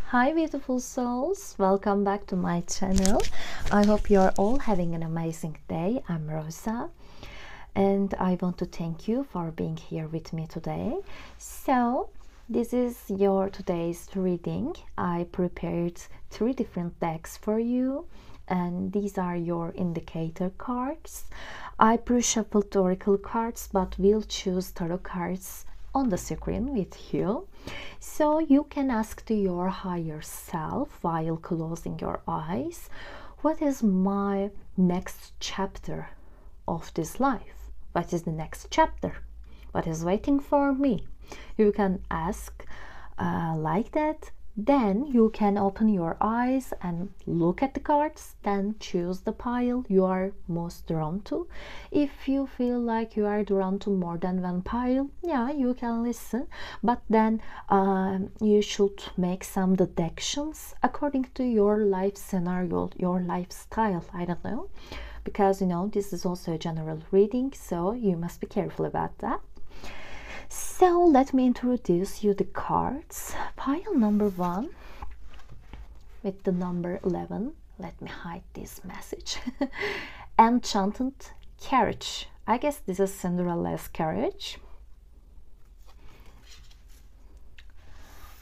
Hi beautiful souls, welcome back to my channel. I hope you're all having an amazing day. I'm Rosa and I want to thank you for being here with me today. So this is your today's reading. I prepared 3 different decks for you and these are your indicator cards. I pre-shuffled oracle cards, but will choose tarot cards on the screen with you, so you can ask to your higher self while closing your eyes, what is my next chapter of this life? What is the next chapter? What is waiting for me? You can ask like that. Then you can open your eyes and look at the cards, then choose the pile you are most drawn to. If you feel like you are drawn to more than one pile, yeah, you can listen, but then you should make some deductions according to your life scenario, your lifestyle. I don't know, because you know this is also a general reading, so you must be careful about that. So let me introduce you the cards. Pile number 1 with the number 11. Let me hide this message. Enchanted Carriage. I guess this is Cinderella's carriage.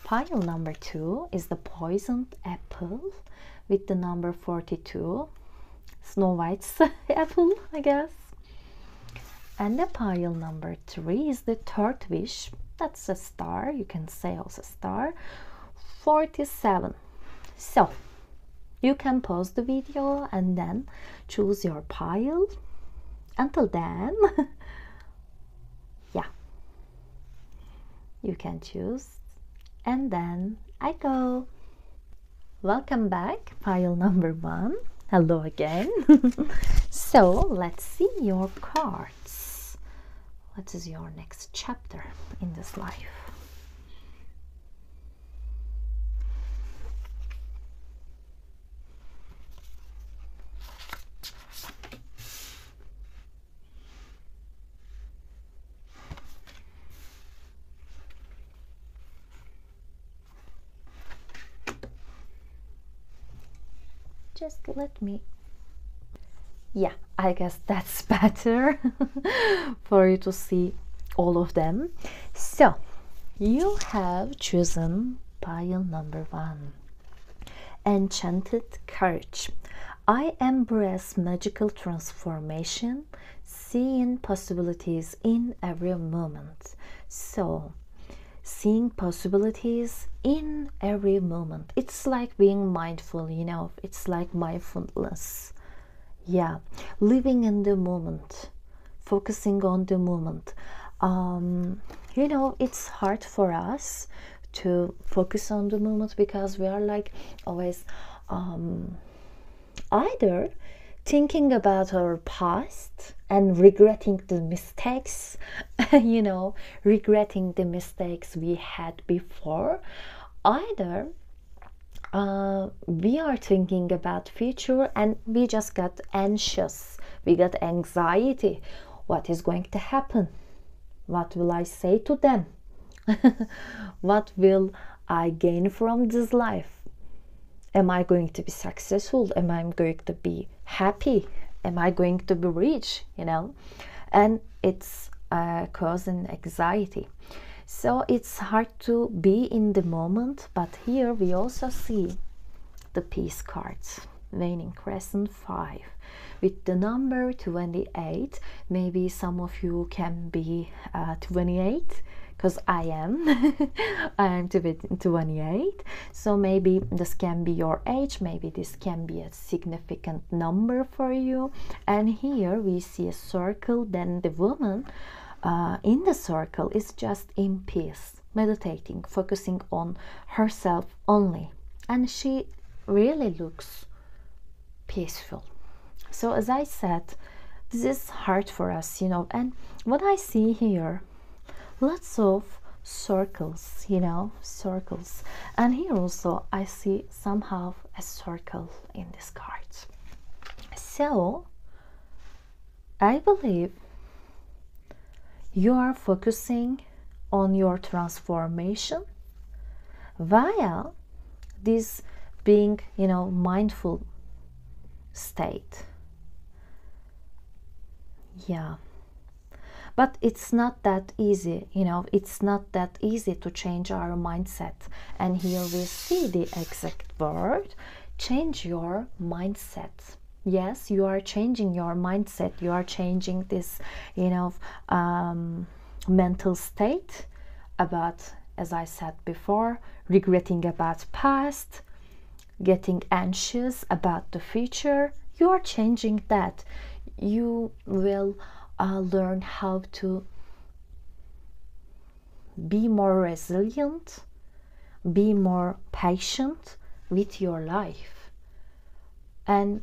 Pile number 2 is the Poisoned Apple with the number 42. Snow White's apple, I guess. And the pile number 3 is the Third Wish. That's a star, you can say also star. 47. So you can pause the video and then choose your pile. Until then, yeah, you can choose. And then I go. Welcome back, pile number 1. Hello again. So let's see your cards. What is your next chapter in this life? Just let me. Yeah, I guess that's better for you to see all of them. So you have chosen pile number 1, Enchanted Courage. I embrace magical transformation, seeing possibilities in every moment. So seeing possibilities in every moment, it's like being mindful, you know, it's like mindfulness. Yeah, living in the moment, focusing on the moment. You know, it's hard for us to focus on the moment because we are like always either thinking about our past and regretting the mistakes, you know, regretting the mistakes we had before, either we are thinking about future and we just got anxious, we got anxiety. What is going to happen? What will I say to them? What will I gain from this life? Am I going to be successful? Am I going to be happy? Am I going to be rich? You know, and it's causing anxiety. So it's hard to be in the moment, but here we also see the Peace cards, Waning Crescent 5 with the number 28. Maybe some of you can be 28, because I am. I am 28. So maybe this can be your age, maybe this can be a significant number for you. And here we see a circle, then the woman in the circle is just in peace, meditating, focusing on herself only, and she really looks peaceful. So as I said, this is hard for us, you know. And what I see here, lots of circles, you know, circles. And here also I see somehow a circle in this card. So I believe you are focusing on your transformation via this being, you know, mindful state. Yeah, but it's not that easy, you know, it's not that easy to change our mindset. And here we see the exact word: change your mindset. Yes, you are changing your mindset, you are changing this, you know, mental state about, as I said before, regretting about past, getting anxious about the future. You are changing that. You will learn how to be more resilient, be more patient with your life, and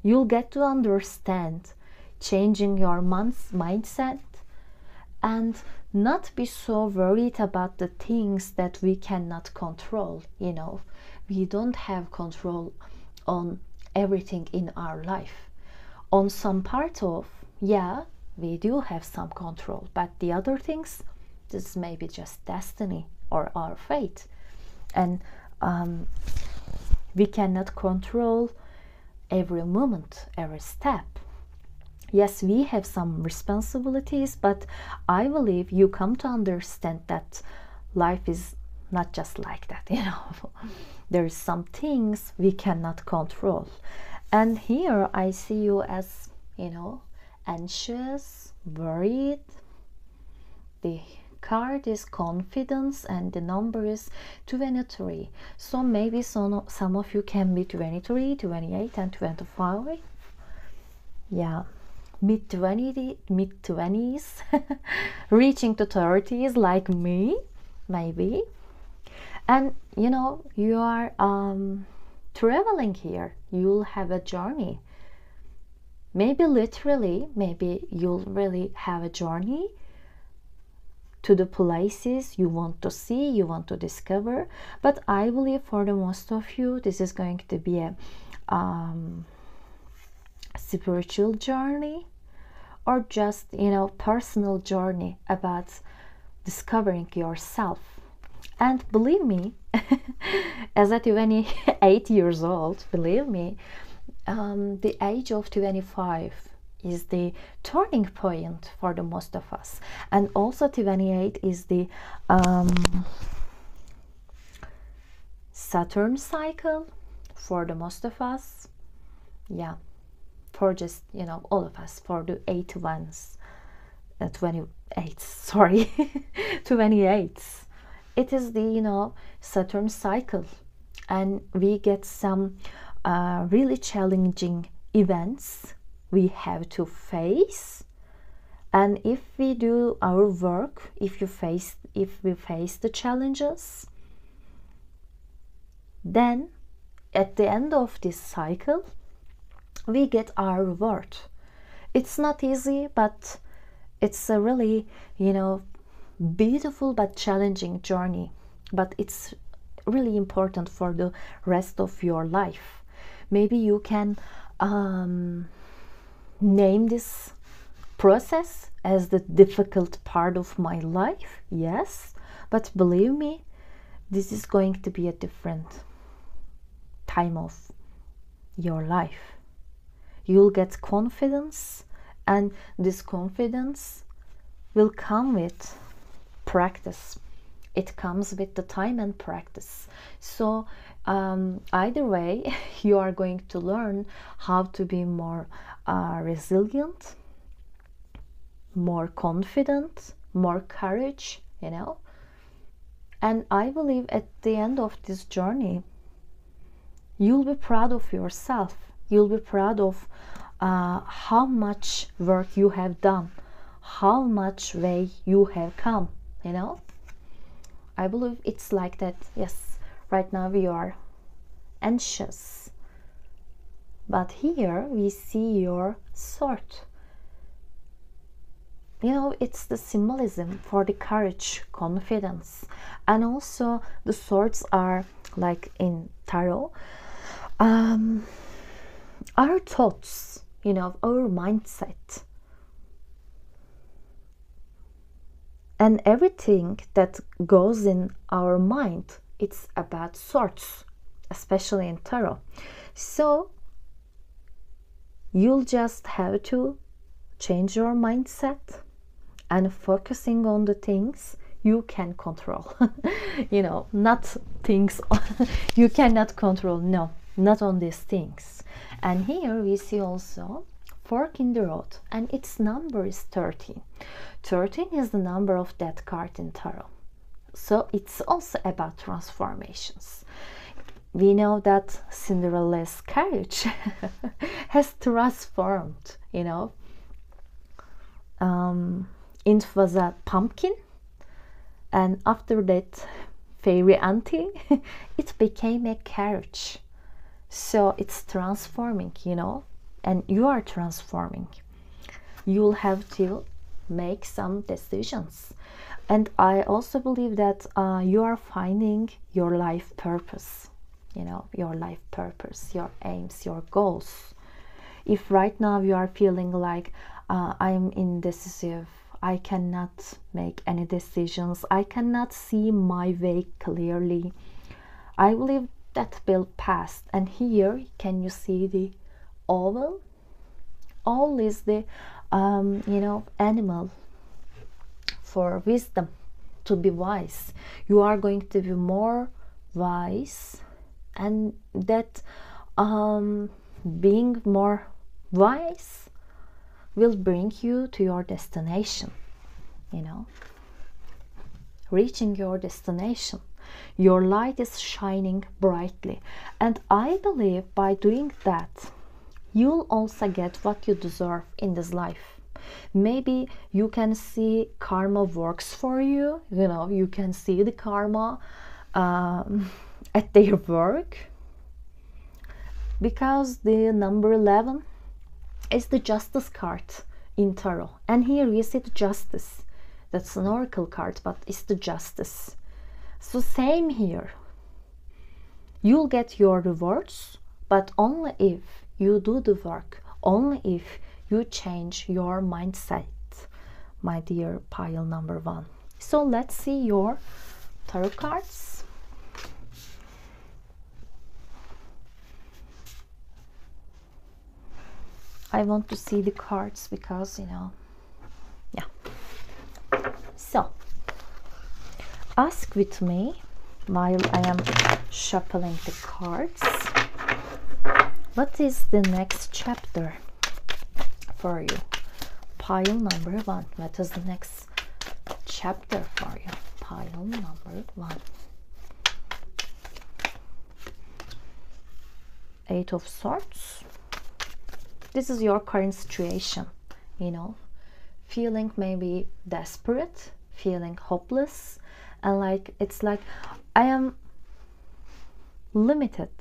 you'll get to understand changing your mindset and not be so worried about the things that we cannot control. You know, we don't have control on everything in our life. On some part of, yeah, we do have some control, but the other things, this may be just destiny or our fate. And we cannot control every moment, every step. Yes, we have some responsibilities, but I believe you come to understand that life is not just like that, you know. There's some things we cannot control. And here I see you as, you know, anxious, worried. The card is confidence and the number is 23. So maybe some of you can be 23, 28 and 25. Yeah, mid-20s, reaching to 30s like me, maybe. And you know, you are traveling here. You'll have a journey. Maybe literally, maybe you'll really have a journey to the places you want to see, you want to discover. But I believe for the most of you, this is going to be a spiritual journey, or just, you know, personal journey about discovering yourself. And believe me, as a 28 years old, believe me, the age of 25 is the turning point for the most of us. And also 28 is the Saturn cycle for the most of us. Yeah, for just, you know, all of us, for the 28s, 28s. It is the, you know, Saturn cycle, and we get some really challenging events we have to face. And if we do our work, if we face the challenges, then at the end of this cycle we get our reward. It's not easy, but it's a really, you know, beautiful but challenging journey. But it's really important for the rest of your life. Maybe you can name this process as the difficult part of my life. Yes, but believe me, this is going to be a different time of your life. You'll get confidence, and this confidence will come with practice. It comes with the time and practice. So either way, you are going to learn how to be more resilient, more confident, more courage, you know. And I believe at the end of this journey, you'll be proud of yourself. You'll be proud of how much work you have done, how much way you have come, you know. I believe it's like that. Yes, right now we are anxious, but here we see your sword. You know, it's the symbolism for the courage, confidence, and also the swords are like in tarot, our thoughts, you know, our mindset, and everything that goes in our mind it's about swords, especially in tarot. So you'll just have to change your mindset and focusing on the things you can control. You know, not things you cannot control. No, not on these things. And here we see also fork in the road, and its number is 13. 13 is the number of that card in tarot. So it's also about transformations. We know that Cinderella's carriage has transformed, you know. It was a pumpkin, and after that fairy auntie, it became a carriage. So it's transforming, you know, and you are transforming. You'll have to make some decisions. And I also believe that you are finding your life purpose, you know, your life purpose, your aims, your goals. If right now you are feeling like I'm indecisive, I cannot make any decisions, I cannot see my way clearly, I believe that will pass. And here, can you see the owl? Owl is the you know, animal for wisdom, to be wise. You are going to be more wise, and that being more wise will bring you to your destination, you know, reaching your destination. Your light is shining brightly, and I believe by doing that you'll also get what you deserve in this life. Maybe you can see karma works for you, you know, you can see the karma at their work, because the number 11 is the justice card in tarot, and here we see the justice. That's an oracle card, but it's the justice. So same here, you'll get your rewards, but only if you do the work, only if you change your mindset, my dear pile number 1. So let's see your tarot cards. I want to see the cards because, you know, yeah. So ask with me while I am shuffling the cards. What is the next chapter for you? Pile number 1. What is the next chapter for you? Pile number 1. 8 of Swords. This is your current situation, you know, feeling maybe desperate, feeling hopeless, and like it's like I am limited.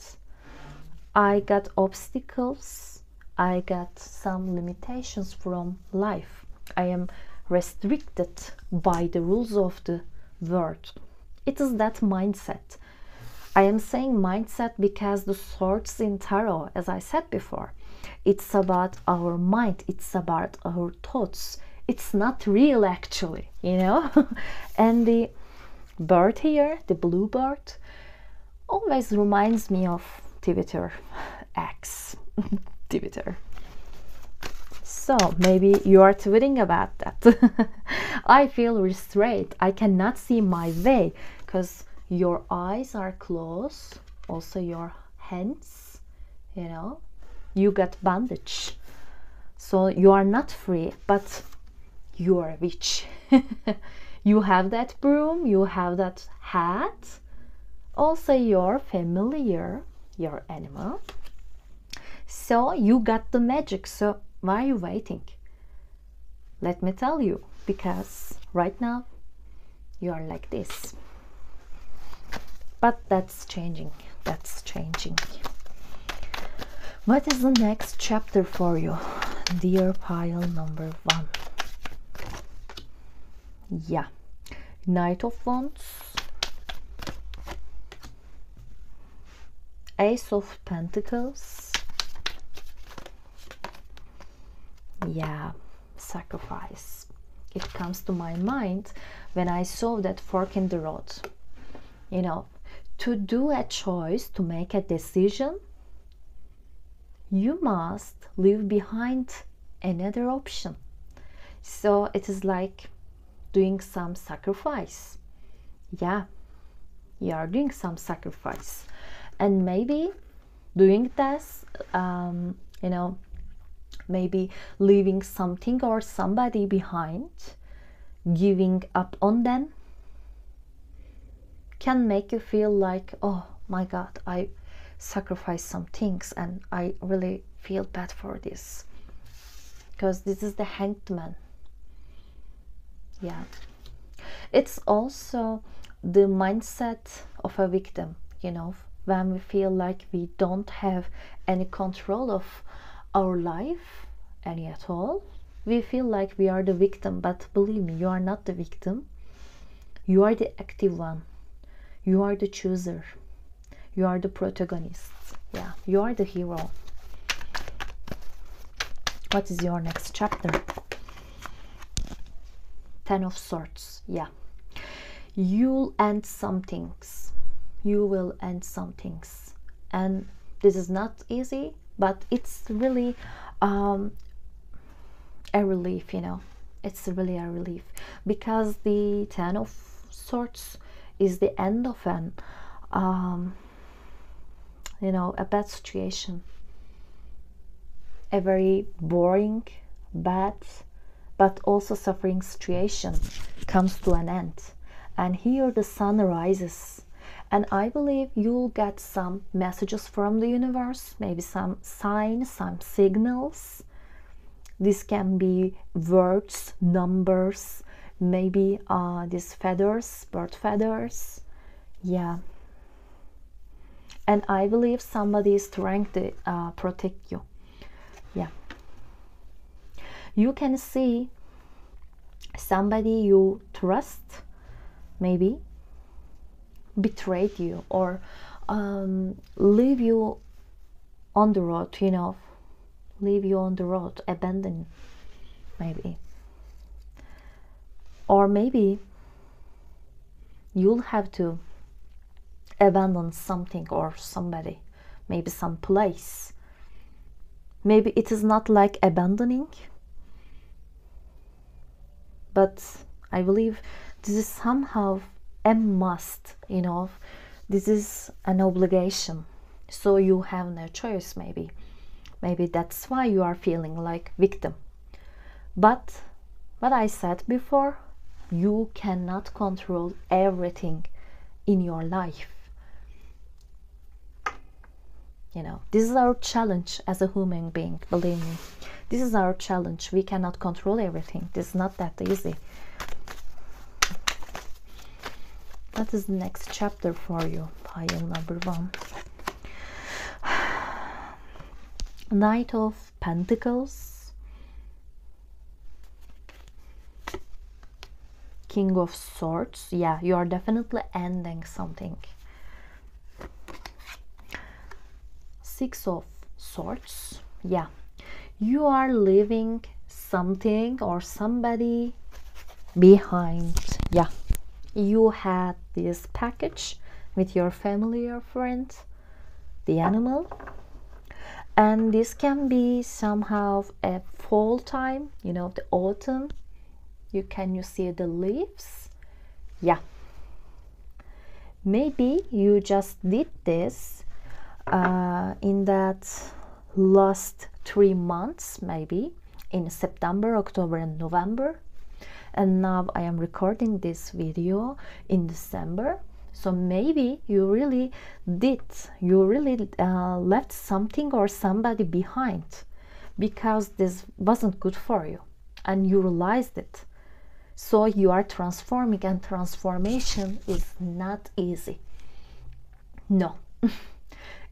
I got obstacles, I got some limitations from life. I am restricted by the rules of the world. It is that mindset. I am saying mindset because the swords in tarot, as I said before, it's about our mind, it's about our thoughts. It's not real actually, you know. And the bird here, the blue bird, always reminds me of Twitter X. Twitter. So maybe you are tweeting about that. I feel restrained. I cannot see my way because your eyes are closed. Also your hands, you know, you got bandage. So you are not free, but you are a witch. You have that broom, you have that hat. Also your familiar, your animal. So you got the magic. So why are you waiting? Let me tell you, because right now you are like this. But that's changing. That's changing. What is the next chapter for you, dear pile number 1? Yeah, Knight of Wands, Ace of Pentacles, yeah, sacrifice. It comes to my mind when I saw that fork in the road. You know, to do a choice, to make a decision, you must leave behind another option. So it is like doing some sacrifice. Yeah, you are doing some sacrifice, and maybe doing this, you know, maybe leaving something or somebody behind, giving up on them, can make you feel like, oh my God, I sacrificed some things and I really feel bad for this, because this is the Hanged Man. Yeah, it's also the mindset of a victim, you know, when we feel like we don't have any control of our life, any at all. We feel like we are the victim, but believe me, you are not the victim. You are the active one. You are the chooser. You are the protagonist. Yeah, you are the hero. What is your next chapter? Ten of Swords. Yeah, you'll end some things. You will end some things, and this is not easy, but it's really a relief, you know. It's really a relief, because the Ten of Swords is the end of an you know, a bad situation, a very boring, bad, but also suffering situation comes to an end. And here the sun rises, and I believe you'll get some messages from the universe, maybe some signs, some signals. This can be words, numbers, maybe these feathers, bird feathers. Yeah, and I believe somebody is trying to protect you. Yeah, you can see somebody you trust maybe betrayed you, or leave you on the road, you know, leave you on the road, abandon maybe. Or maybe you'll have to abandon something or somebody, maybe some place. Maybe it is not like abandoning, but I believe this is somehow a must, you know, this is an obligation, so you have no choice. Maybe that's why you are feeling like victim. But what I said before, you cannot control everything in your life. You know, this is our challenge as a human being, believe me. This is our challenge. We cannot control everything. This is not that easy. What is the next chapter for you? Pile number 1. Knight of Pentacles. King of Swords. Yeah, you are definitely ending something. Six of Swords. Yeah, you are leaving something or somebody behind. Yeah, you had this package with your family or friend, the animal, and this can be somehow a fall time, you know, the autumn. You see the leaves? Yeah, maybe you just did this in that last 3 months, maybe in September, October and November, and now I am recording this video in December. So maybe you really left something or somebody behind, because this wasn't good for you and you realized it. So you are transforming, and transformation is not easy. No.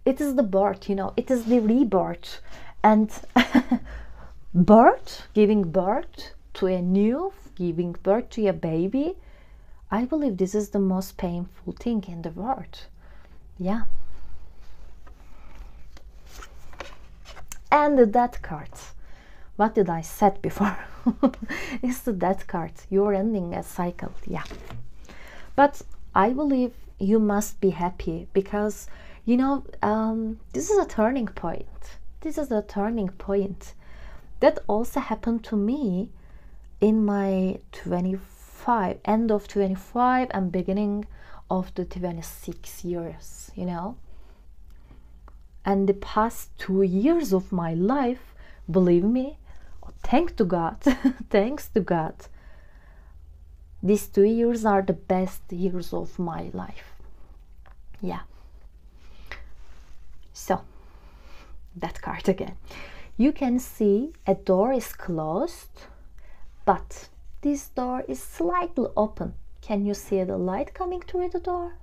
It is the birth, you know, it is the rebirth. And giving birth to a new, giving birth to a baby, I believe this is the most painful thing in the world. Yeah. And the Death card. What did I said before? It's the Death card. You're ending a cycle. Yeah. But I believe you must be happy, because you know, this is a turning point. This is a turning point. That also happened to me in my 25, end of 25 and beginning of the 26 years, you know. And the past 2 years of my life, believe me, thanks to God, thanks to God, these 2 years are the best years of my life. Yeah. So, that card again. You can see a door is closed, but this door is slightly open. Can you see the light coming through the door?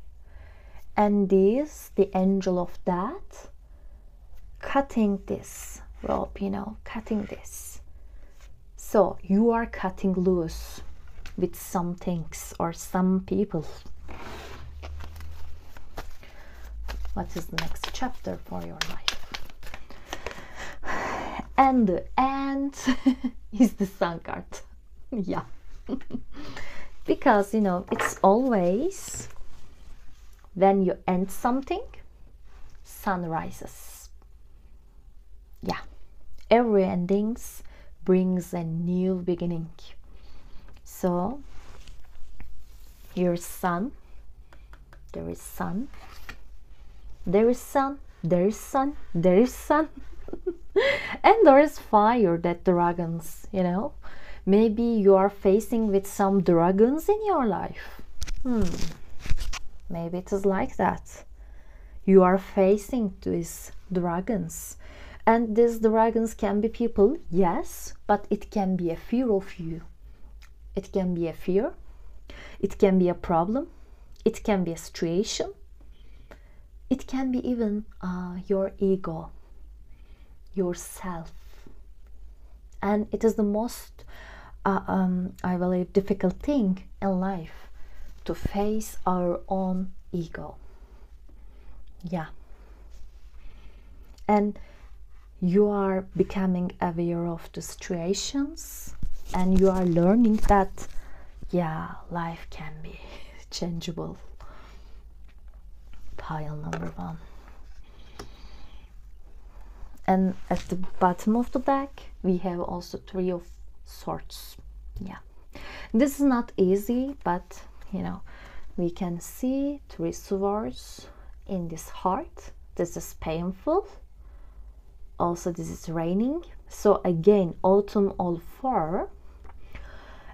And this, the angel of death, cutting this rope, you know, cutting this. So you are cutting loose with some things or some people. What is the next chapter for your life? And the end is the sun card. Yeah. Because, you know, it's always when you end something, sun rises. Yeah. Every endings brings a new beginning. So, here's sun. There is sun. There is sun. There is sun. There is sun. And there is fire, that dragons, you know. Maybe you are facing with some dragons in your life. Maybe it is like that. You are facing these dragons. And these dragons can be people, yes, but it can be a fear of you. It can be a fear. It can be a problem. It can be a situation. It can be even your ego, yourself. And it is the most, I believe, difficult thing in life, to face our own ego. Yeah. And you are becoming aware of the situations, and you are learning that, yeah, life can be changeable. Pile number 1. And at the bottom of the deck, we have also 3 of Swords. Yeah. This is not easy, but, you know, we can see 3 swords in this heart. This is painful. Also, this is raining. So again, autumn all 4.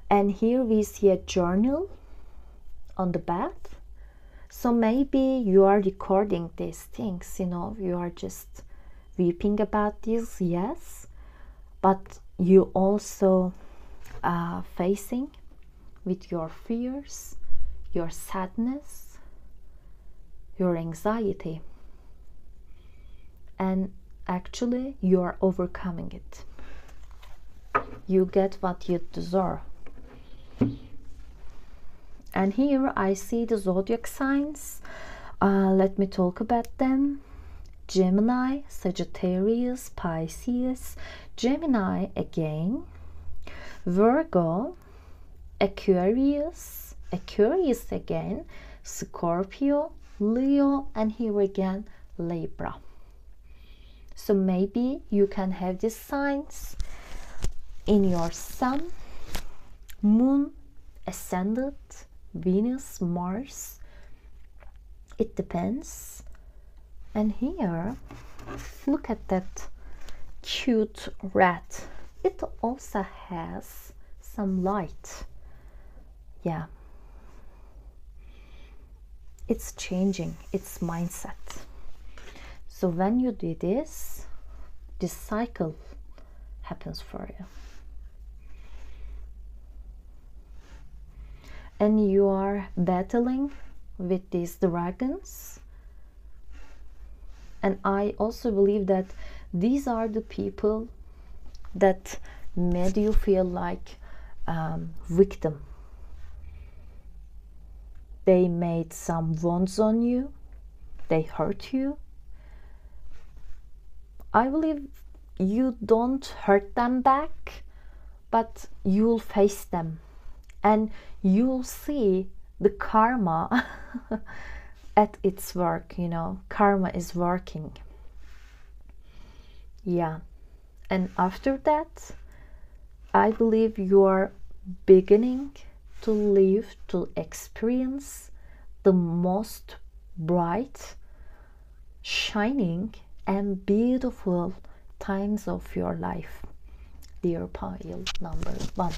And here we see a journal on the back. So maybe you are recording these things, you know, you are just weeping about this, yes, but you also facing with your fears, your sadness, your anxiety, and actually you are overcoming it. You get what you deserve. And here I see the zodiac signs. Let me talk about them. Gemini, Sagittarius, Pisces, Gemini again, Virgo, Aquarius, Aquarius again, Scorpio, Leo, and here again Libra. So maybe you can have these signs in your Sun, Moon, Ascendant, Venus, Mars. It depends. And here, look at that cute rat. It also has some light. Yeah. It's changing its mindset. So when you do this, this cycle happens for you. And you are battling with these dragons. And I also believe that these are the people that made you feel like victim. They made some wounds on you. They hurt you. I believe you don't hurt them back, but you'll face them. And you'll see the karma at its work, you know, karma is working. Yeah, and after that, I believe you are beginning to live, to experience the most bright, shining and beautiful times of your life, dear pile number 1.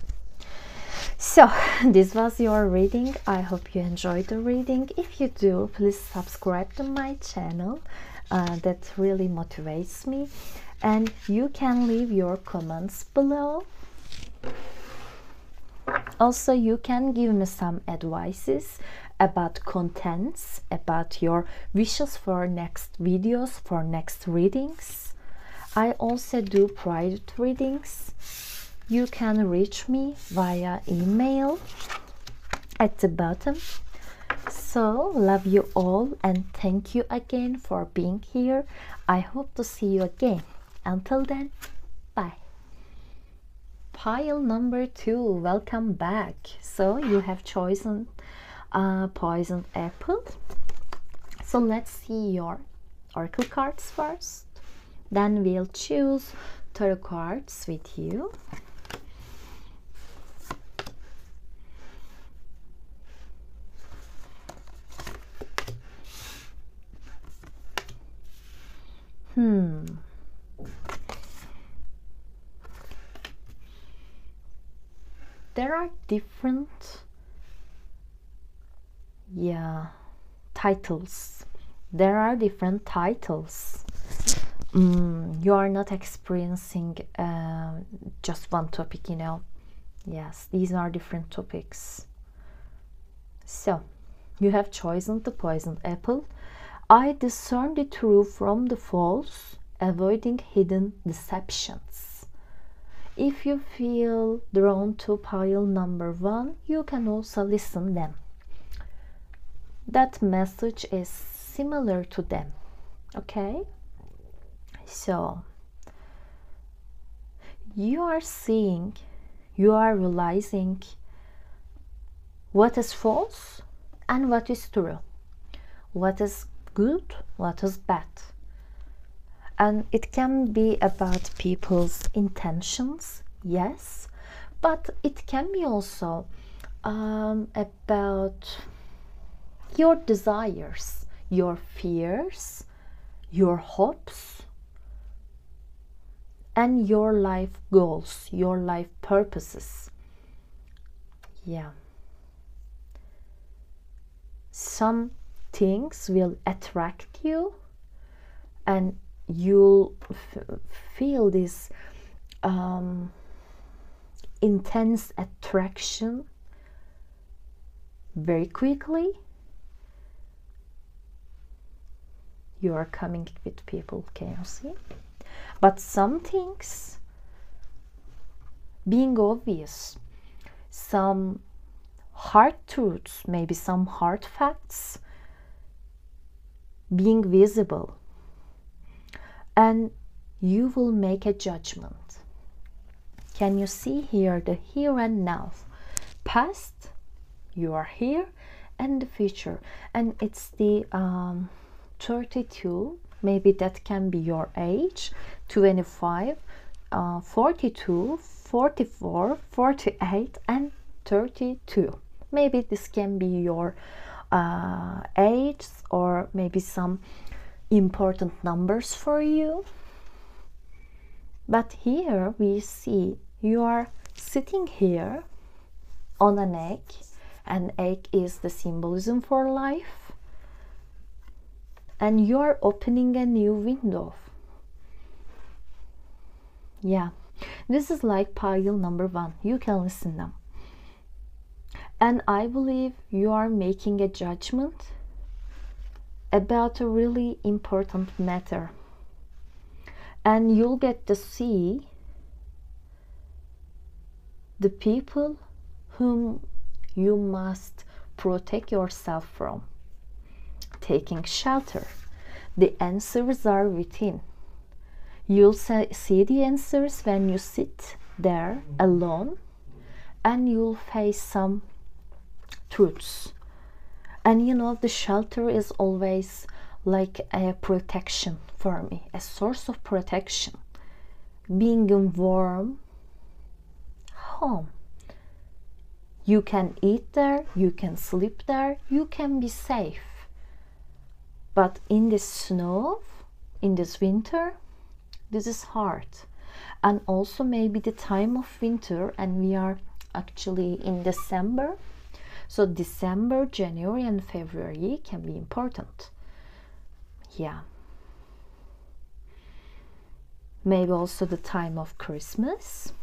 So this was your reading. I hope you enjoyed the reading. If you do, please subscribe to my channel. That really motivates me. And you can leave your comments below. Also, you can give me some advices about contents, about your wishes for next videos, for next readings. I also do private readings. You can reach me via email at the bottom. So, love you all and thank you again for being here. I hope to see you again. Until then, bye. Pile number 2, welcome back. So, you have chosen poisoned apple. So, let's see your oracle cards first. Then we'll choose tarot cards with you. There are different titles. There are different titles. You are not experiencing just one topic, you know. Yes, these are different topics. So, you have chosen the poisoned apple. I discern the true from the false, avoiding hidden deceptions. If you feel drawn to pile number 1, you can also listen them. That message is similar to them. Okay? So, you are seeing, you are realizing what is false and what is true. What is good, what is bad. And it can be about people's intentions, yes, but it can be also about your desires, your fears, your hopes, and your life goals, your life purposes. Yeah. Some things will attract you and you'll feel this intense attraction very quickly. You are coming with people, can you see? But some things being obvious, some hard truths, maybe some hard facts being visible, and you will make a judgment. Can you see here the here and now? Past, you are here, and the future. And it's the 32, maybe that can be your age, 25, 42, 44, 48, and 32. Maybe this can be your age, or maybe some important numbers for you. But here we see you are sitting here on an egg. An egg is the symbolism for life, and you are opening a new window. Yeah, this is like pile number 1. You can listen now. And I believe you are making a judgment about a really important matter. And you'll get to see the people whom you must protect yourself from, taking shelter. The answers are within. You'll see the answers when you sit there alone, and you'll face some truths. And you know, the shelter is always like a protection for me, a source of protection. Being in warm home. You can eat there, you can sleep there, you can be safe. But in the snow, in this winter, this is hard. And also maybe the time of winter, and we are actually in December. So December, January and February can be important. Yeah. Maybe also the time of Christmas.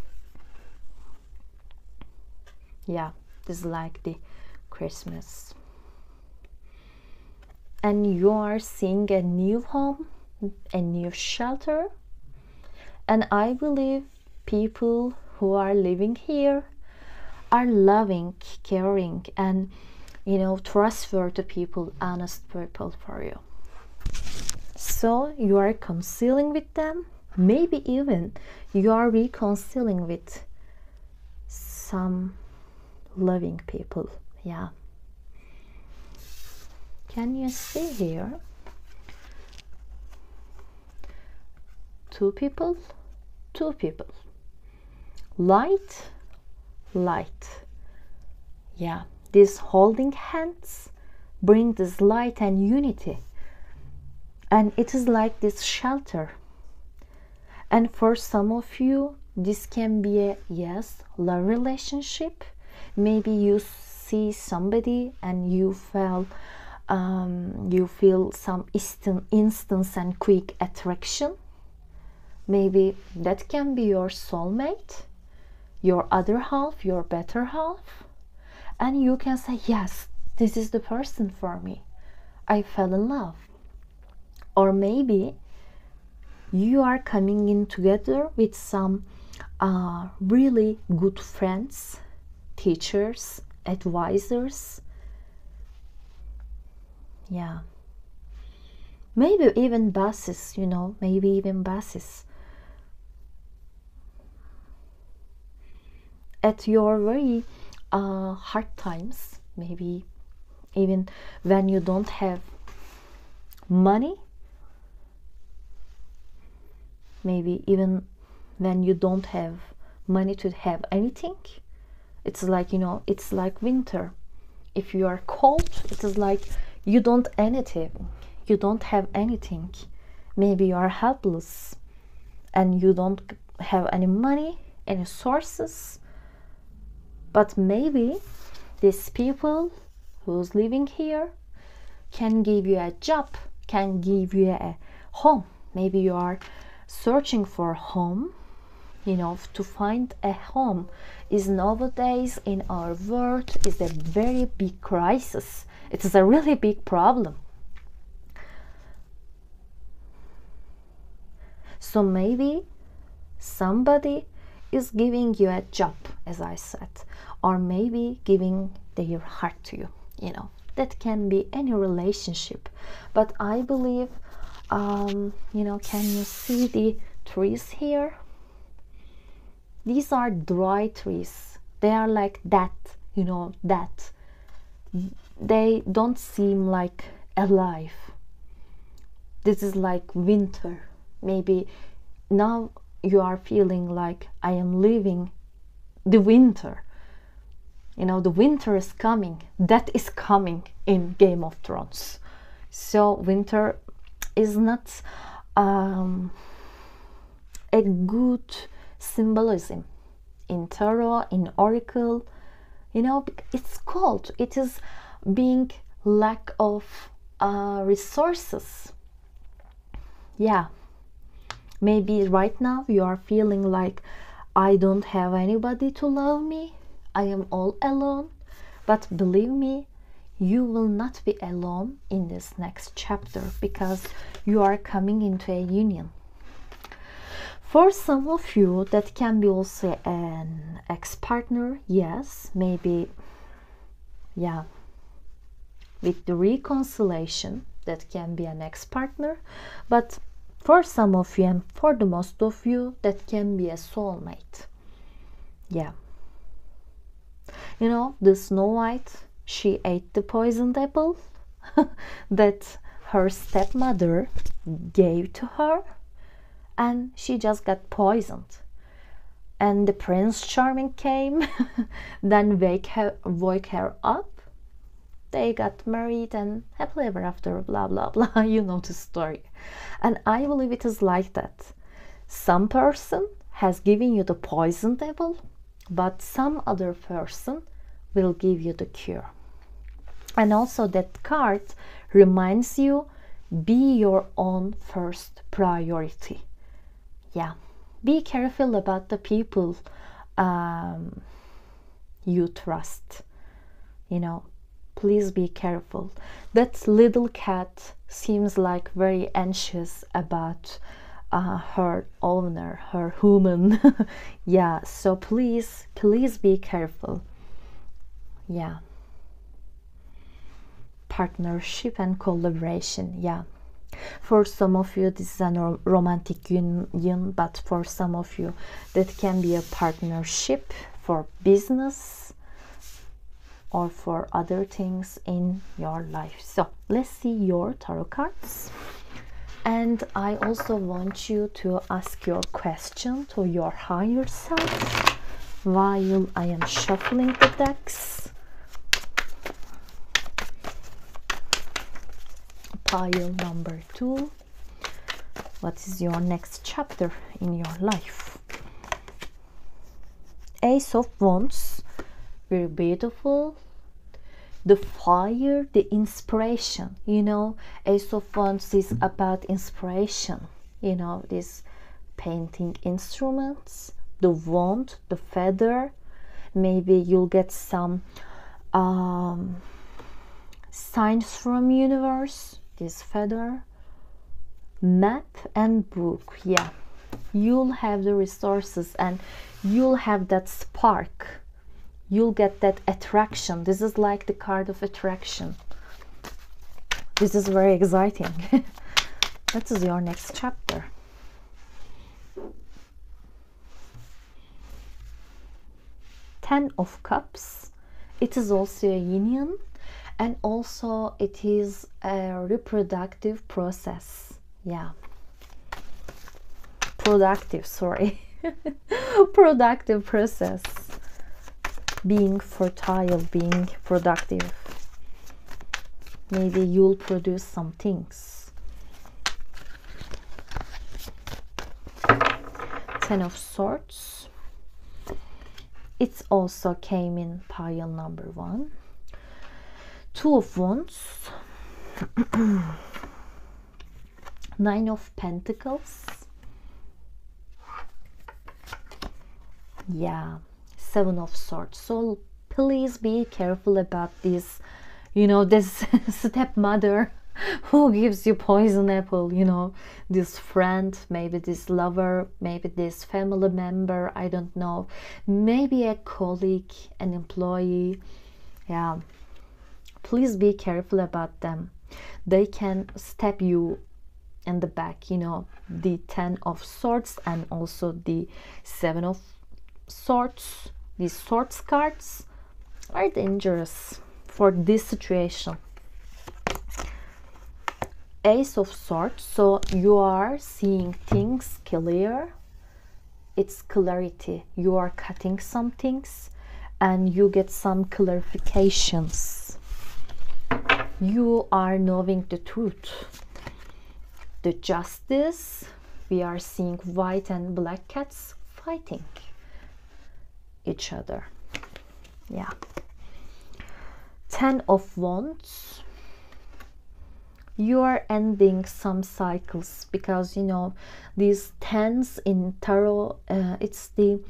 Yeah, this is like the Christmas. And you are seeing a new home, a new shelter. And I believe people who are living here are loving, caring, and you know, trustworthy people, honest people for you. So you are reconciling with them. Maybe even you are reconciling with some loving people. Yeah. Can you see here? Two people. Light. Yeah, these holding hands bring this light and unity. And it is like this shelter. And for some of you, this can be a, yes, love relationship. Maybe you see somebody and you feel some instant and quick attraction. Maybe that can be your soulmate, your other half, your better half. And you can say, yes, this is the person for me. I fell in love. Or maybe you are coming in together with some really good friends, teachers, advisors. Yeah. Maybe even bosses, you know, maybe even bosses. At your very hard times, maybe even when you don't have money, maybe even when you don't have money to have anything. It's like, you know, it's like winter. If you are cold, it is like you don't have anything. Maybe you are helpless and you don't have any money, any sources. But maybe these people who's living here can give you a job, can give you a home. Maybe you are searching for a home. You know, to find a home is nowadays in our world is a very big crisis. It is a really big problem. So maybe somebody is giving you a job, as I said, or maybe giving their heart to you. You know, that can be any relationship. But I believe, you know, can you see the trees here? These are dry trees. They are like that, you know, that. They don't seem like alive. This is like winter. Maybe now you are feeling like I am living the winter. You know, the winter is coming. That is coming in Game of Thrones. So winter is not a good symbolism in tarot, in oracle. You know, it's cold. It is being lack of resources. Yeah. Maybe right now you are feeling like I don't have anybody to love me. I am all alone. But believe me, you will not be alone in this next chapter because you are coming into a union. For some of you, that can be also an ex-partner. Yes, maybe, yeah, with the reconciliation, that can be an ex-partner. But for some of you and for the most of you, that can be a soulmate. Yeah. You know, the Snow White, she ate the poisoned apple that her stepmother gave to her, and she just got poisoned. And the Prince Charming came, then woke her up. They got married and happily ever after, blah blah blah. You know the story. And I believe it is like that. Some person has given you the poisoned apple, but some other person will give you the cure. And also that card reminds you, be your own first priority. Yeah, be careful about the people you trust. You know, please be careful. That little cat seems like very anxious about her owner, her human. Yeah, so please be careful. Yeah, partnership and collaboration. Yeah, for some of you this is a romantic union, but for some of you that can be a partnership for business or for other things in your life. So let's see your tarot cards. And I also want you to ask your question to your higher self while I am shuffling the decks. Pile number 2. What is your next chapter in your life? Ace of Wands, very beautiful. The fire, the inspiration, you know, Ace of Wands is about inspiration, you know, these painting instruments, the wand, the feather. Maybe you'll get some signs from universe, this feather, map and book. Yeah, you'll have the resources and you'll have that spark. You'll get that attraction. This is like the card of attraction. This is very exciting. That is your next chapter. Ten of Cups. It is also a union, and also it is a reproductive process. Yeah. Productive, sorry. Productive process. Being fertile, being productive. Maybe you'll produce some things. Ten of Swords. It also came in pile number 1. Two of Wands. Nine of Pentacles. Yeah. Seven of Swords. So please be careful about this, you know, this stepmother who gives you poison apple, you know, this friend, maybe this lover, maybe this family member, I don't know, maybe a colleague, an employee. Yeah, please be careful about them. They can stab you in the back, you know. The Ten of Swords and also the Seven of Swords. These swords cards are dangerous for this situation. Ace of Swords, so you are seeing things clear. It's clarity. You are cutting some things and you get some clarifications. You are knowing the truth. The Justice, we are seeing white and black cats fighting each other. Yeah. Ten of Wands. You are ending some cycles because, you know, these tens in tarot, it's the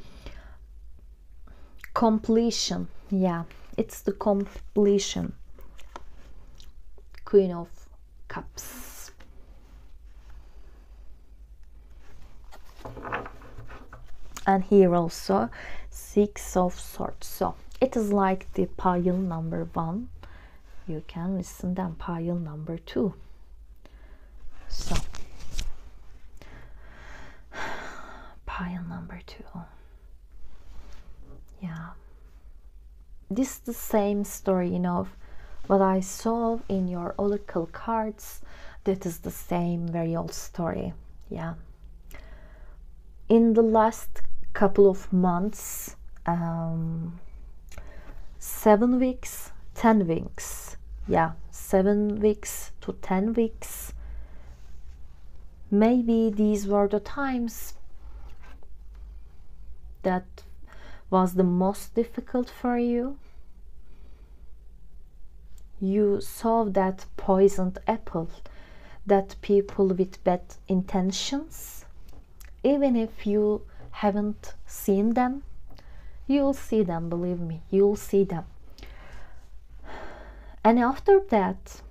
completion. Yeah, it's the completion. Queen of Cups. And here also Six of Swords. So it is like the pile number 1. You can listen to pile number 2. So pile number 2. Yeah, this is the same story, you know, what I saw in your oracle cards. That is the same very old story. Yeah, in the last couple of months, 7 weeks, 10 weeks, yeah, 7 weeks to 10 weeks, maybe these were the times that was the most difficult for you. You saw that poisoned apple, that people with bad intentions, even if you haven't seen them, you'll see them, believe me, you'll see them. And after that,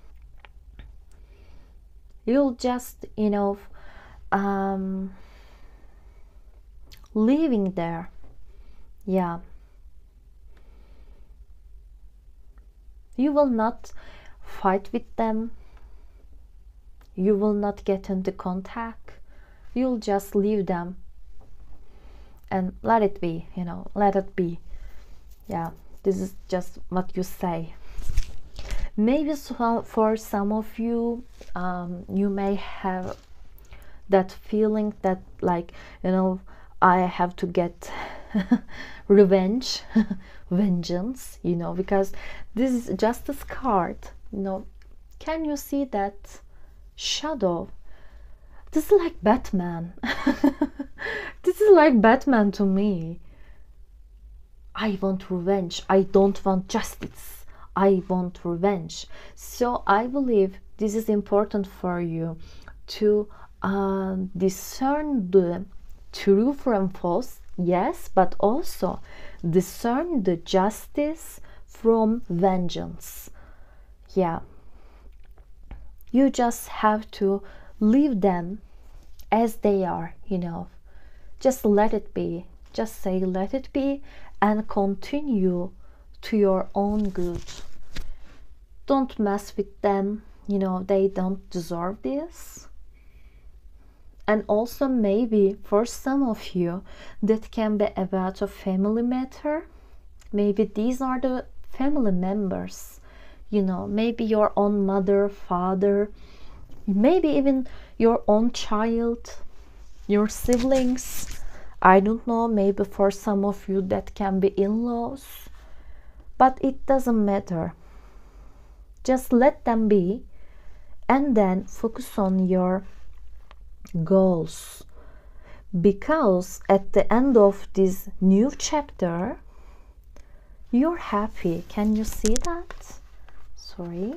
you'll just, you know, living there. Yeah, you will not fight with them, you will not get into contact, you'll just leave them and let it be, you know, let it be. Yeah, this is just what you say. Maybe for some of you, you may have that feeling that, like, you know, I have to get revenge, vengeance, you know, because this is Justice card, you know. Can you see that shadow? This is like Batman. This is like Batman to me. I want revenge. I don't want justice. I want revenge. So I believe this is important for you to discern the true from false, yes, but also discern the justice from vengeance. Yeah, you just have to leave them as they are, you know. Just let it be. Just say let it be and continue to your own good. Don't mess with them, you know, they don't deserve this. And also maybe for some of you that can be about a family matter. Maybe these are the family members, you know, maybe your own mother, father, maybe even your own child, your siblings. I don't know, maybe for some of you that can be in-laws, but it doesn't matter. Just let them be and then focus on your goals, because at the end of this new chapter you're happy. Can you see that? Sorry.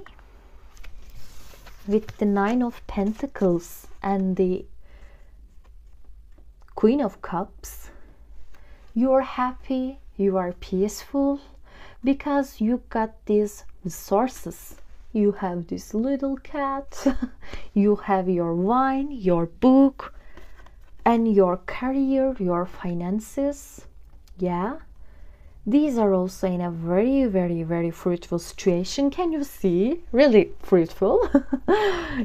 With the 9 of Pentacles and the Queen of Cups, you're happy, you are peaceful, because you got these resources. You have this little cat, you have your wine, your book, and your career, your finances. Yeah, these are also in a very, very, very fruitful situation. Can you see? Really fruitful.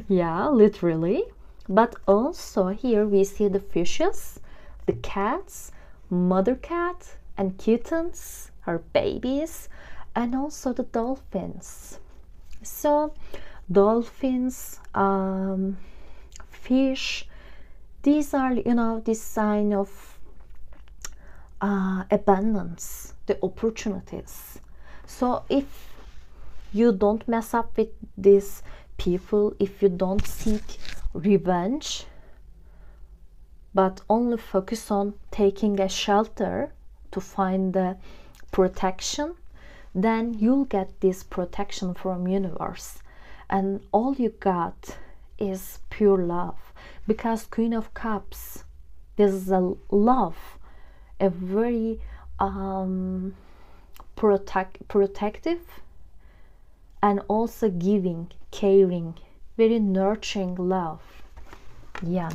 Yeah, literally. But also here we see the fishes, the cats, mother cat and kittens, her babies, and also the dolphins. So dolphins, fish, these are, you know, this sign of abundance, the opportunities. So if you don't mess up with these people, if you don't seek revenge but only focus on taking a shelter to find the protection, then you'll get this protection from universe, and all you got is pure love. Because Queen of Cups, this is a love, a very protective and also giving, caring, very nurturing love. Yeah,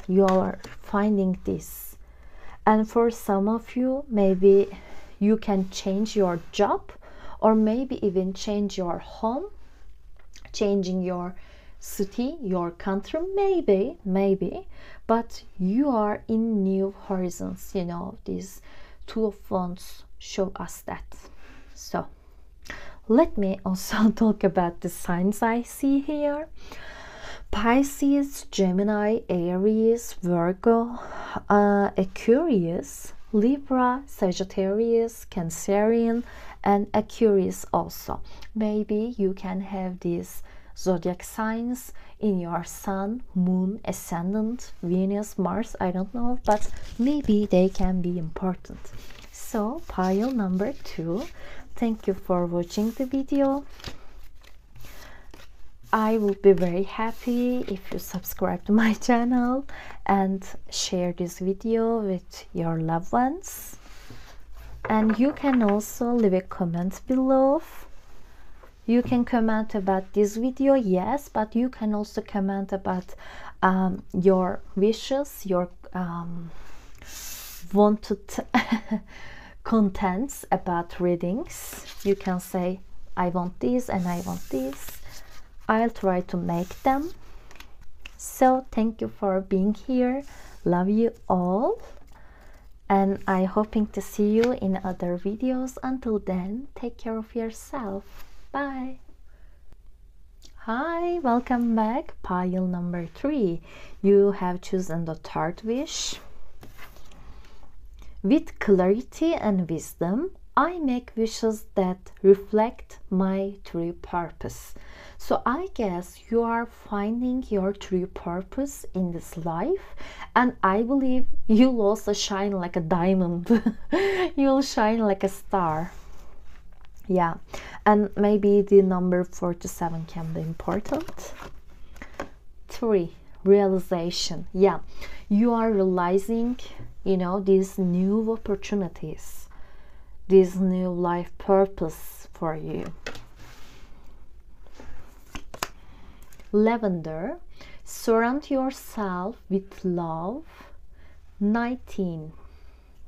you are finding this. And for some of you, maybe you can change your job, or maybe even change your home, changing your city, your country, maybe, but you are in new horizons, you know, this 2 of Wands, show us that. So let me also talk about the signs I see here. Pisces, Gemini, Aries, Virgo, Aquarius, Libra, Sagittarius, Cancerian, and Aquarius also. Maybe you can have these zodiac signs in your sun, moon, ascendant, Venus, Mars, I don't know, but maybe they can be important. So pile number 2. Thank you for watching the video. I will be very happy if you subscribe to my channel and share this video with your loved ones. And you can also leave a comment below. You can comment about this video, yes, but you can also comment about your wishes, your wanted contents about readings. You can say, I want this and I want this. I'll try to make them. So thank you for being here. Love you all. And I'm hoping to see you in other videos. Until then, take care of yourself. Bye. Hi, welcome back. Pile number 3. You have chosen the third wish. With clarity and wisdom, I make wishes that reflect my true purpose. So I guess you are finding your true purpose in this life, and I believe you'll also shine like a diamond. You'll shine like a star. Yeah, and maybe the number 47 can be important. 3, realization. Yeah, you are realizing, these new opportunities, this new life purpose for you. Lavender, surround yourself with love. 19.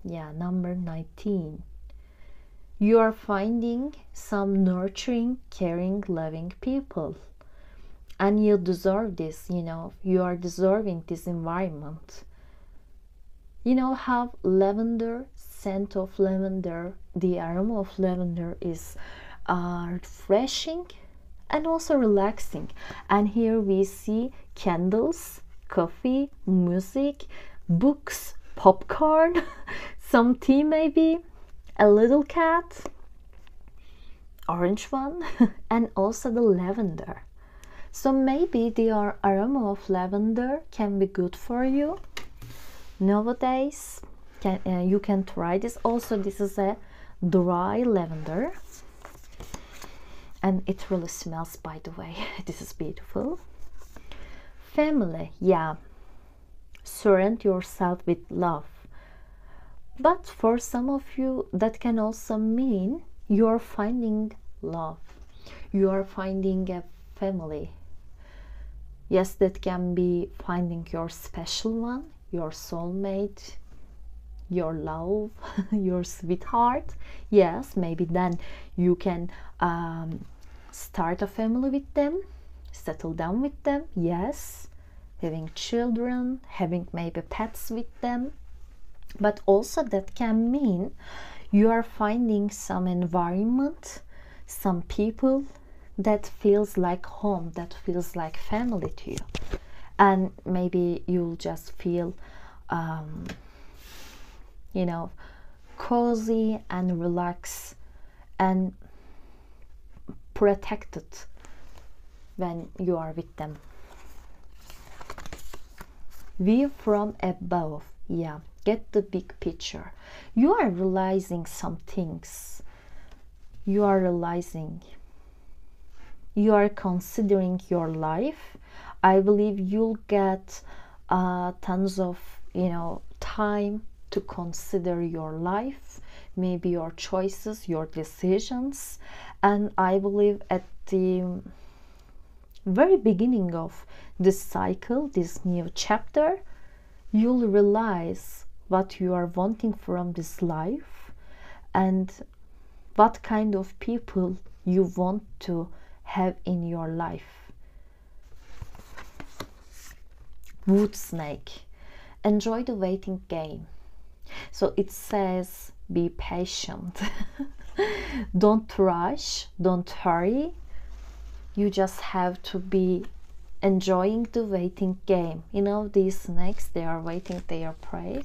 Yeah, number 19. You are finding some nurturing, caring, loving people. And you deserve this, you are deserving this environment. How lavender, scent of lavender, the aroma of lavender is refreshing and also relaxing. And here we see candles, coffee, music, books, popcorn, some tea maybe, a little cat, orange one, and also the lavender. So maybe the aroma of lavender can be good for you. Nowadays, you can try this. Also, this is a dry lavender. And it really smells, by the way. This is beautiful. Family, yeah. Surround yourself with love. But for some of you, that can also mean you're finding love. You are finding a family. Yes, that can be finding your special one, your soulmate, your love, your sweetheart. Yes, maybe then you can start a family with them, settle down with them. Yes, having children, having maybe pets with them. But also that can mean you are finding some environment, some people that feels like home, that feels like family to you. And maybe you'll just feel cozy and relaxed and protected when you are with them. View from above. Yeah, get the big picture. You are realizing some things. You are realizing, you are considering your life. I believe you'll get tons of time to consider your life, maybe your choices, your decisions. And I believe at the very beginning of this cycle, this new chapter, you'll realize what you are wanting from this life and what kind of people you want to have in your life. Wood snake. Enjoy the waiting game. So it says be patient. Don't rush, don't hurry. You just have to be enjoying the waiting game. You know, these snakes, they are waiting their prey.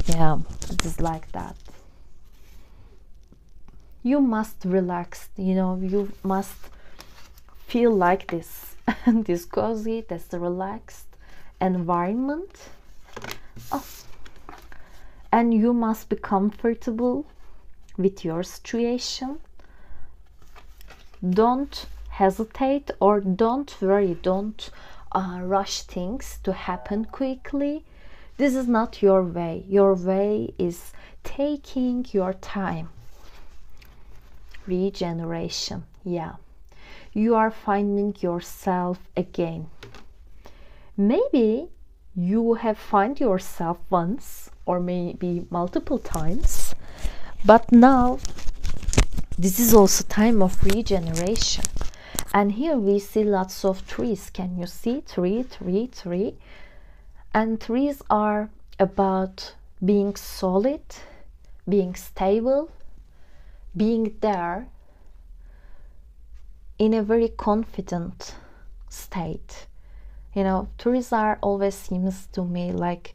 Yeah, it is like that. You must relax, you know, you must feel like this, this cozy, this relaxed environment. Oh. And you must be comfortable with your situation. Don't hesitate or don't worry, don't rush things to happen quickly. This is not your way. Your way is taking your time. Regeneration, yeah. You are finding yourself again. Maybe you have found yourself once or maybe multiple times, but now this is also time of regeneration. And here we see lots of trees. Can you see? Tree. And trees are about being solid, being stable, being there in a very confident state. You know, trees are always seems to me like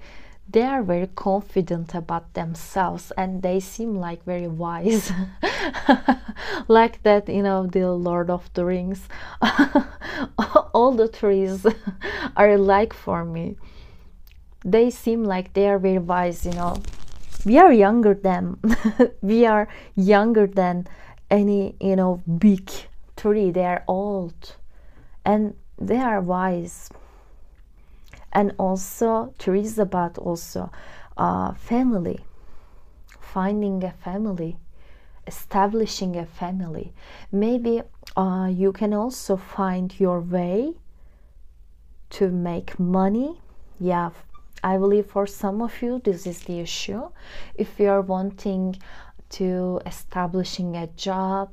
they are very confident about themselves and they seem like very wise. Like that, you know, the Lord of the Rings. All the trees are like for me. They seem like they are very wise, you know. We are younger than we are younger than any, you know, big tree. They are old and they are wise. And also trees about also family, finding a family, establishing a family. Maybe you can also find your way to make money. Yeah, I believe for some of you this is the issue. If you are wanting to establishing a job,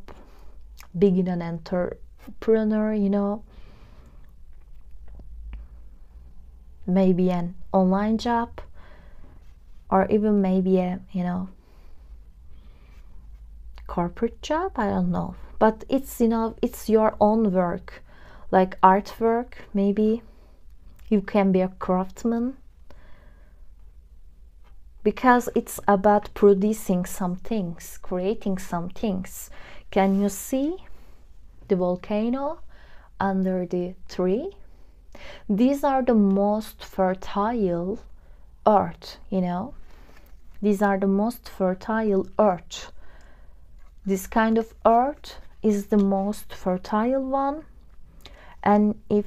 being an entrepreneur, you know, maybe an online job or even maybe a, you know, corporate job, I don't know, but it's, you know, it's your own work, like artwork. Maybe you can be a craftsman, because it's about producing some things, creating some things. Can you see the volcano under the tree? These are the most fertile earth, you know. These are the most fertile earth. This kind of earth is the most fertile one. And if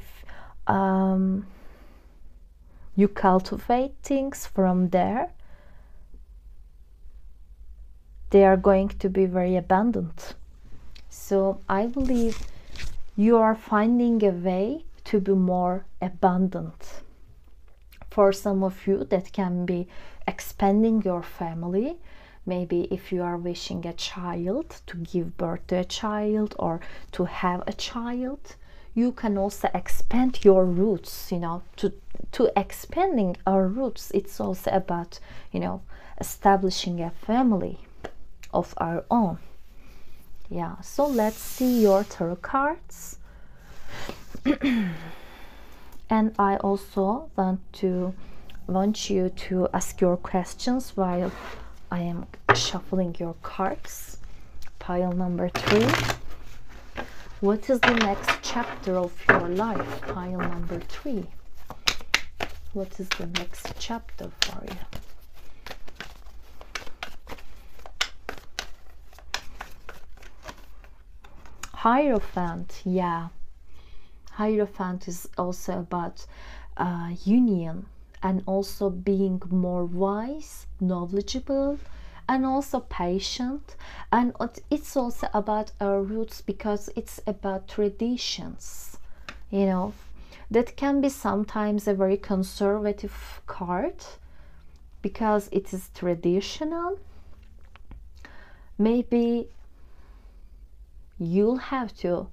you cultivate things from there, they are going to be very abundant. So I believe you are finding a way to be more abundant. For some of you, that can be expanding your family. Maybe if you are wishing a child, to give birth to a child or to have a child, you can also expand your roots, you know. To expanding our roots, it's also about, you know, establishing a family of our own. Yeah, so let's see your tarot cards. And I also want you to ask your questions while I am shuffling your cards. Pile number 3. What is the next chapter of your life? Pile number 3. What is the next chapter for you? Hierophant, yeah. Hierophant is also about union and also being more wise, knowledgeable, and also patient. And it's also about our roots, because it's about traditions, you know. That can be sometimes a very conservative card because it is traditional. Maybe you'll have to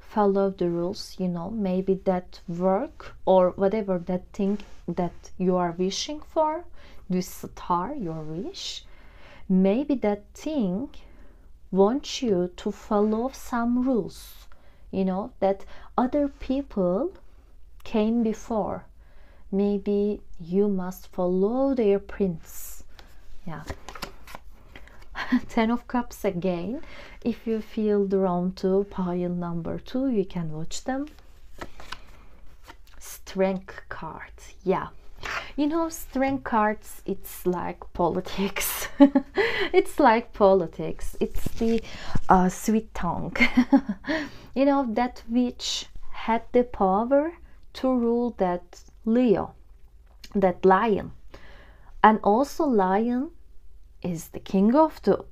follow the rules, you know. Maybe that work or whatever that thing that you are wishing for, this star, your wish, maybe that thing wants you to follow some rules, you know, that other people came before. Maybe you must follow their prints. Yeah. 10 of Cups again. If you feel drawn to pile number 2, you can watch them. Strength cards. Yeah, you know, strength cards, it's like politics. It's like politics. It's the sweet tongue. You know, that witch had the power to rule that Leo, that lion. And also lion is the king of the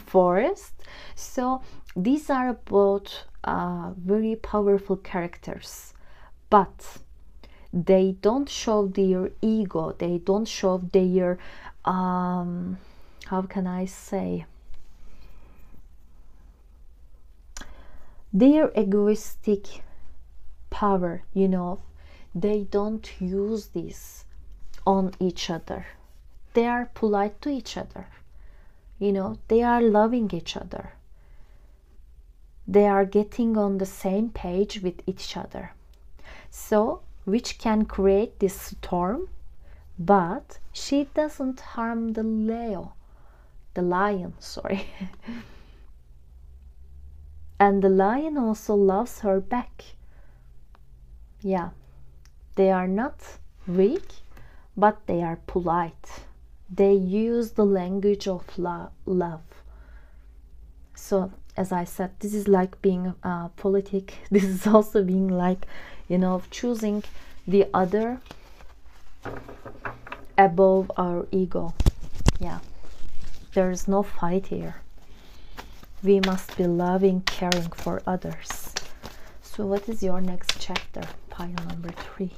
forest. So these are both very powerful characters, but they don't show their ego, they don't show their how can I say, their egoistic power, you know. They don't use this on each other. They are polite to each other, you know, they are loving each other, they are getting on the same page with each other. So which can create this storm, but she doesn't harm the Leo, the lion, sorry. And the lion also loves her back. Yeah, they are not weak, but they are polite. They use the language of love. So as I said, this is like being politic. This is also being like, you know, choosing the other above our ego. Yeah, there is no fight here. We must be loving, caring for others. So what is your next chapter? Pile number 3.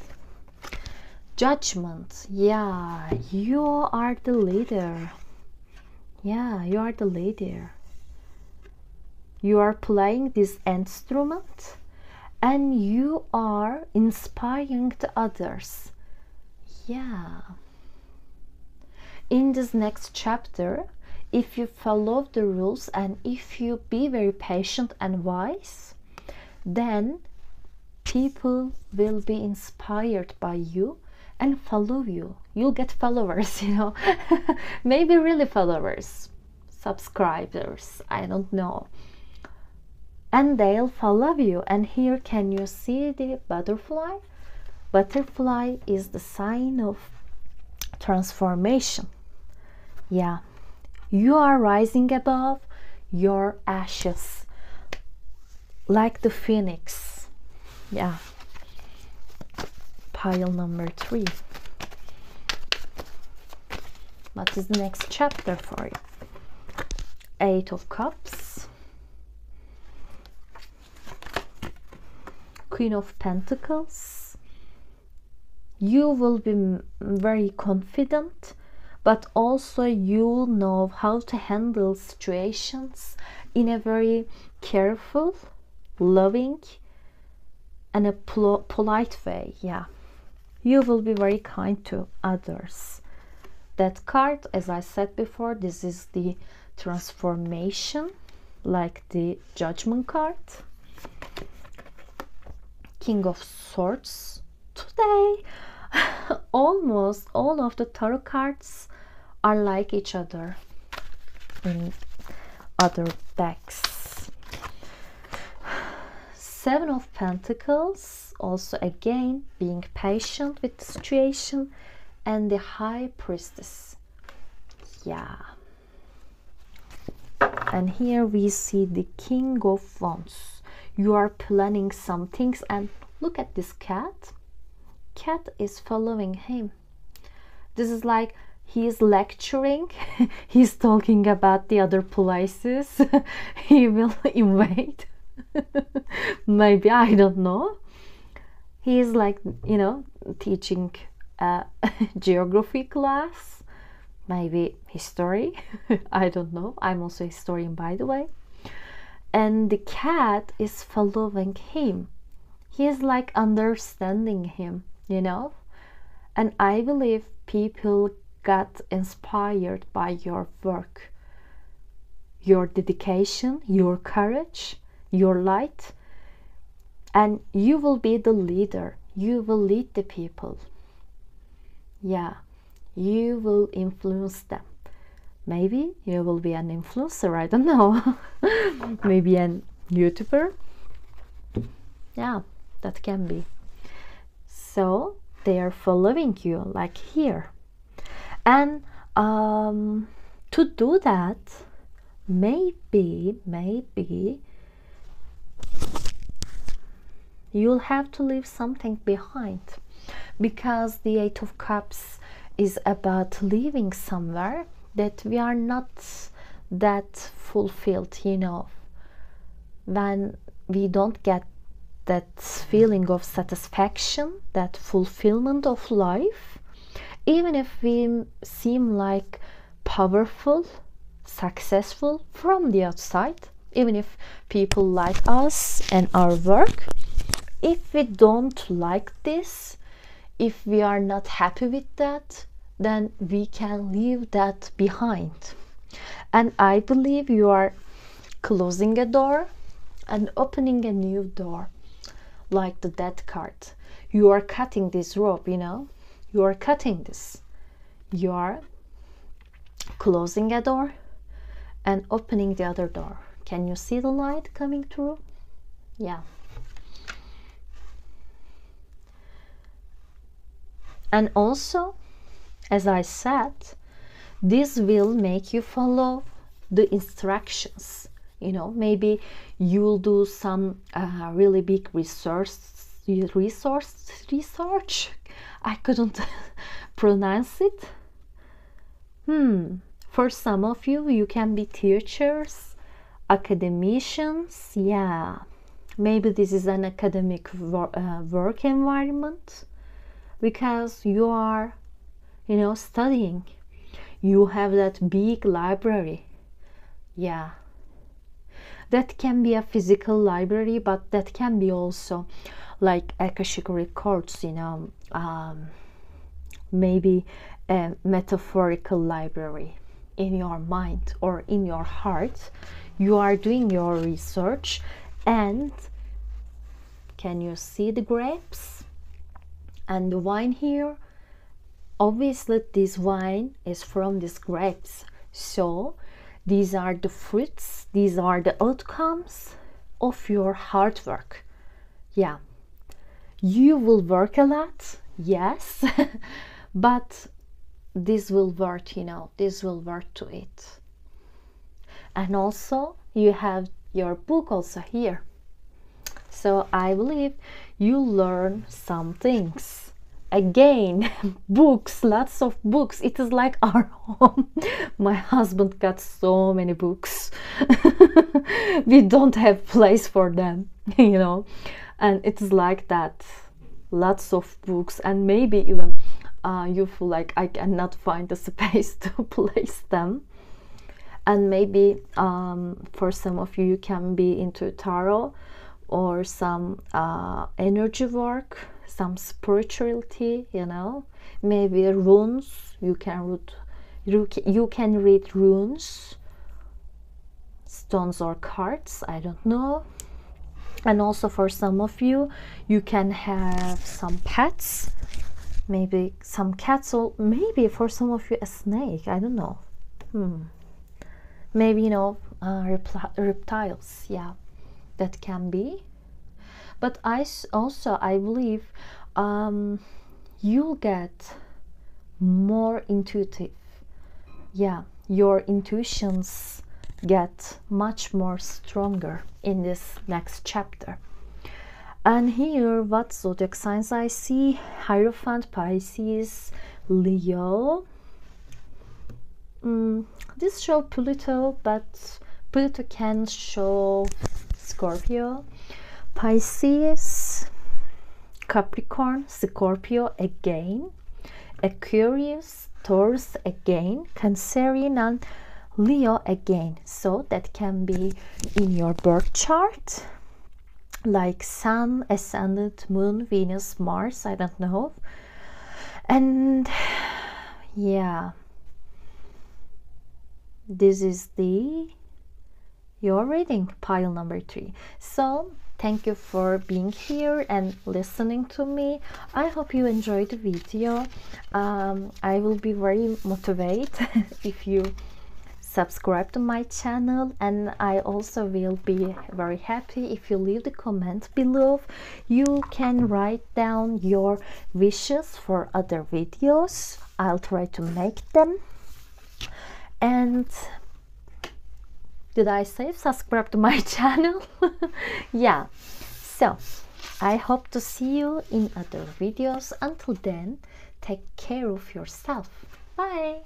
Judgment. Yeah, you are the leader. Yeah, you are the leader. You are playing this instrument and you are inspiring the others. Yeah. In this next chapter, if you follow the rules and if you be very patient and wise, then people will be inspired by you and follow you. You'll get followers, you know. Maybe really followers, subscribers, I don't know. And they'll follow you. And here can you see the butterfly? Butterfly is the sign of transformation. Yeah, you are rising above your ashes like the phoenix. Yeah. Pile number 3. What is the next chapter for you? 8 of Cups, Queen of Pentacles. You will be very confident, but also you'll know how to handle situations in a very careful, loving, and a polite way. Yeah, you will be very kind to others. That card, as I said before, this is the transformation, like the Judgment card. King of Swords. Today almost all of the tarot cards are like each other in other decks. 7 of Pentacles, also again being patient with the situation, and the High Priestess. Yeah. And here we see the King of Wands. You are planning some things, and look at this cat. Cat is following him. This is like he is lecturing. He's talking about the other places he will invade. Maybe, I don't know. He is like, you know, teaching a geography class, maybe history. I don't know. I'm also a historian, by the way. And the cat is following him. He is like understanding him, you know. And I believe people got inspired by your work, your dedication, your courage, your light, and you will be the leader. You will lead the people. Yeah, you will influence them. Maybe you will be an influencer, I don't know. Maybe an YouTuber. Yeah, that can be. So they are following you, like here. And to do that, maybe you'll have to leave something behind, because the Eight of Cups is about leaving somewhere that we are not that fulfilled, you know, when we don't get that feeling of satisfaction, that fulfillment of life, even if we seem like powerful, successful from the outside, even if people like us and our work, if we don't like this, if we are not happy with that, then we can leave that behind. And I believe you are closing a door and opening a new door, like the Death card. You are cutting this rope, you know, you are cutting this. You are closing a door and opening the other door. Can you see the light coming through? Yeah. And also, as I said, this will make you follow the instructions. You know, maybe you'll do some really big research. I couldn't pronounce it. For some of you, you can be teachers, academicians. Yeah, maybe this is an academic work environment, because you are, you know, studying. You have that big library. Yeah, that can be a physical library, but that can be also like Akashic records, you know, maybe a metaphorical library in your mind or in your heart. You are doing your research, and can you see the grapes and the wine here? Obviously this wine is from these grapes, so these are the fruits, these are the outcomes of your hard work. Yeah, you will work a lot, yes, but this will worth, you know, this will worth to it. And also you have your book also here, so I believe you learn some things. Again, books, lots of books. It is like our home. My husband got so many books. We don't have place for them, you know, and it is like that. Lots of books, and maybe even you feel like I cannot find the space to place them. And maybe for some of you, you can be into tarot or some energy work, some spirituality, you know, maybe runes. You can read runes, stones or cards, I don't know. And also for some of you, you can have some pets, maybe some cats, or maybe for some of you a snake, I don't know. Maybe, you know, reptiles. Yeah, that can be. But I believe you'll get more intuitive. Yeah, your intuitions get much more stronger in this next chapter. And here, what zodiac signs I see? Hierophant, Pisces, Leo. This show Pluto, but Pluto can show Scorpio, Pisces, Capricorn, Scorpio again, Aquarius, Taurus again, Cancerian, and Leo again. So that can be in your birth chart, like Sun, Ascendant, Moon, Venus, Mars, I don't know. And yeah, this is the your reading pile number 3. So thank you for being here and listening to me. I hope you enjoyed the video. I will be very motivated if you subscribe to my channel, and I also will be very happy if you leave the comment below. You can write down your wishes for other videos. I'll try to make them. And did I say subscribe to my channel? Yeah, so I hope to see you in other videos. Until then, take care of yourself. Bye.